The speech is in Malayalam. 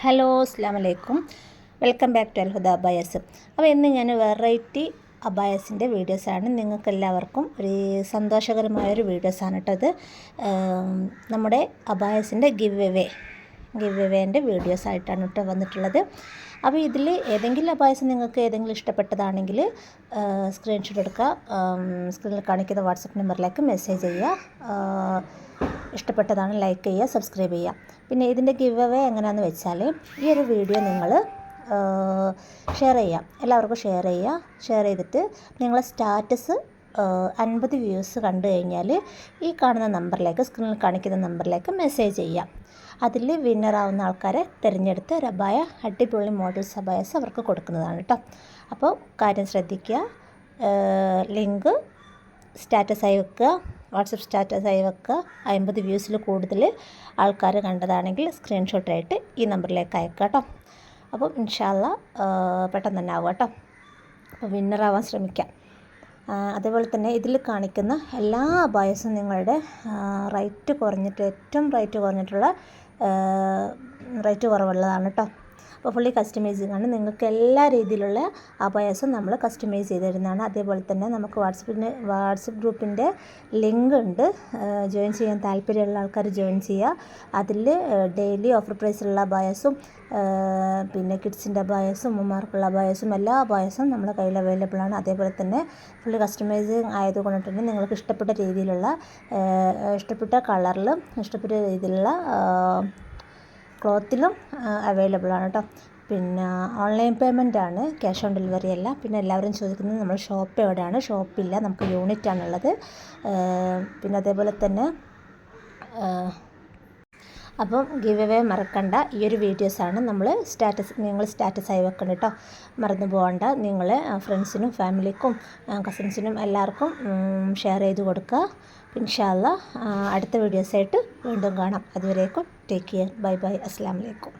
ഹലോ അസ്സലാമു അലൈക്കും. Welcome back to Alhuda Abayas. അപ്പോൾ ഇന്ന് ഞാൻ വെറൈറ്റി അബായസിൻ്റെ വീഡിയോസാണ്. നിങ്ങൾക്ക് എല്ലാവർക്കും ഒരു സന്തോഷകരമായൊരു വീഡിയോസാണ് കേട്ടോ ഇത്. നമ്മുടെ അബായസിൻ്റെ ഗിവ് എവേൻ്റെ വീഡിയോസായിട്ടാണ് കേട്ടോ വന്നിട്ടുള്ളത്. അപ്പോൾ ഇതിൽ ഏതെങ്കിലും അബായസ് നിങ്ങൾക്ക് ഏതെങ്കിലും ഇഷ്ടപ്പെട്ടതാണെങ്കിൽ സ്ക്രീൻഷോട്ട് എടുക്കുക, സ്ക്രീനിൽ കാണിക്കുന്ന വാട്സപ്പ് നമ്പറിലേക്ക് മെസ്സേജ് ചെയ്യുക. ഇഷ്ടപ്പെട്ടതാണ് ലൈക്ക് ചെയ്യുക, സബ്സ്ക്രൈബ് ചെയ്യുക. പിന്നെ ഇതിൻ്റെ ഗിവ് അവേ എങ്ങനെയാണെന്ന് വെച്ചാൽ ഈ ഒരു വീഡിയോ നിങ്ങൾ ഷെയർ ചെയ്യാം, എല്ലാവർക്കും ഷെയർ ചെയ്യുക. ഷെയർ ചെയ്തിട്ട് നിങ്ങളെ സ്റ്റാറ്റസ് 50 വ്യൂസ് കണ്ടു കഴിഞ്ഞാൽ ഈ കാണുന്ന നമ്പറിലേക്ക്, സ്ക്രീനിൽ കാണിക്കുന്ന നമ്പറിലേക്ക് മെസ്സേജ് ചെയ്യാം. അതിൽ വിന്നറാവുന്ന ആൾക്കാരെ തിരഞ്ഞെടുത്ത് ഒരു അബായ, അടിപൊളി മോഡൽസ് അബായസ് അവർക്ക് കൊടുക്കുന്നതാണ് കേട്ടോ. അപ്പോൾ കാര്യം ശ്രദ്ധിക്കുക. ലിങ്ക് സ്റ്റാറ്റസായി വെക്കുക, വാട്സപ്പ് സ്റ്റാറ്റസായി വെക്കുക. 50 വ്യൂസിൽ കൂടുതൽ ആൾക്കാർ കണ്ടതാണെങ്കിൽ സ്ക്രീൻഷോട്ടായിട്ട് ഈ നമ്പറിലേക്ക് അയക്കുക കേട്ടോ. അപ്പോൾ ഇൻഷാ അല്ലാഹ് പെട്ടെന്ന് തന്നെ ആവുക കേട്ടോ. അപ്പോൾ വിന്നറാവാൻ ശ്രമിക്കാം. അതേപോലെ തന്നെ ഇതിൽ കാണിക്കുന്ന എല്ലാ അബായസും നിങ്ങളുടെ റേറ്റ് കുറഞ്ഞിട്ട്, ഏറ്റവും റേറ്റ് കുറഞ്ഞിട്ടുള്ള റേറ്റ് കുറവുള്ളതാണ് കേട്ടോ. അപ്പോൾ ഫുള്ളി കസ്റ്റമൈസിങ് ആണ്. നിങ്ങൾക്ക് എല്ലാ രീതിയിലുള്ള അബായസും നമ്മൾ കസ്റ്റമൈസ് ചെയ്ത് തരുന്നതാണ്. അതേപോലെ തന്നെ നമുക്ക് വാട്സപ്പ് ഗ്രൂപ്പിൻ്റെ ലിങ്ക് ഉണ്ട്. ജോയിൻ ചെയ്യാൻ താല്പര്യമുള്ള ആൾക്കാർ ജോയിൻ ചെയ്യുക. അതിൽ ഡെയിലി ഓഫർ പ്രൈസിലുള്ള അബായസും പിന്നെ കിഡ്സിൻ്റെ അബായസും ഉമ്മമാർക്കുള്ള അബായസും എല്ലാ അബായസും നമ്മുടെ കയ്യിൽ അവൈലബിൾ ആണ്. അതേപോലെ തന്നെ ഫുള്ളി കസ്റ്റമൈസിങ് ആയതുകൊണ്ട് തന്നെ നിങ്ങൾക്ക് ഇഷ്ടപ്പെട്ട രീതിയിലുള്ള, ഇഷ്ടപ്പെട്ട കളറിലും ഇഷ്ടപ്പെട്ട രീതിയിലുള്ള ക്ലോത്തിലും അവൈലബിൾ ആണ് കേട്ടോ. പിന്നെ ഓൺലൈൻ പേയ്മെൻ്റ് ആണ്, ക്യാഷ് ഓൺ ഡെലിവറി അല്ല. പിന്നെ എല്ലാവരും ചോദിക്കുന്നത് നമ്മൾ ഷോപ്പ് എവിടെയാണ്? ഷോപ്പില്ല, നമുക്ക് യൂണിറ്റാണുള്ളത്. പിന്നെ അതേപോലെ തന്നെ അപ്പം ഗിവ് അവേ മറക്കണ്ട. ഈ ഒരു വീഡിയോസാണ് നിങ്ങൾ സ്റ്റാറ്റസായി വെക്കണം കേട്ടോ. മറന്നു പോകണ്ട. നിങ്ങൾ ഫ്രണ്ട്സിനും ഫാമിലിക്കും കസിൻസിനും എല്ലാവർക്കും ഷെയർ ചെയ്ത് കൊടുക്കുക. ഇൻഷാ അല്ലാഹ് അടുത്ത വീഡിയോസായിട്ട് വീണ്ടും കാണാം. അതുവരേക്കും ടേക്ക് കെയർ. Bye bye. അസ്സലാമു അലൈക്കും.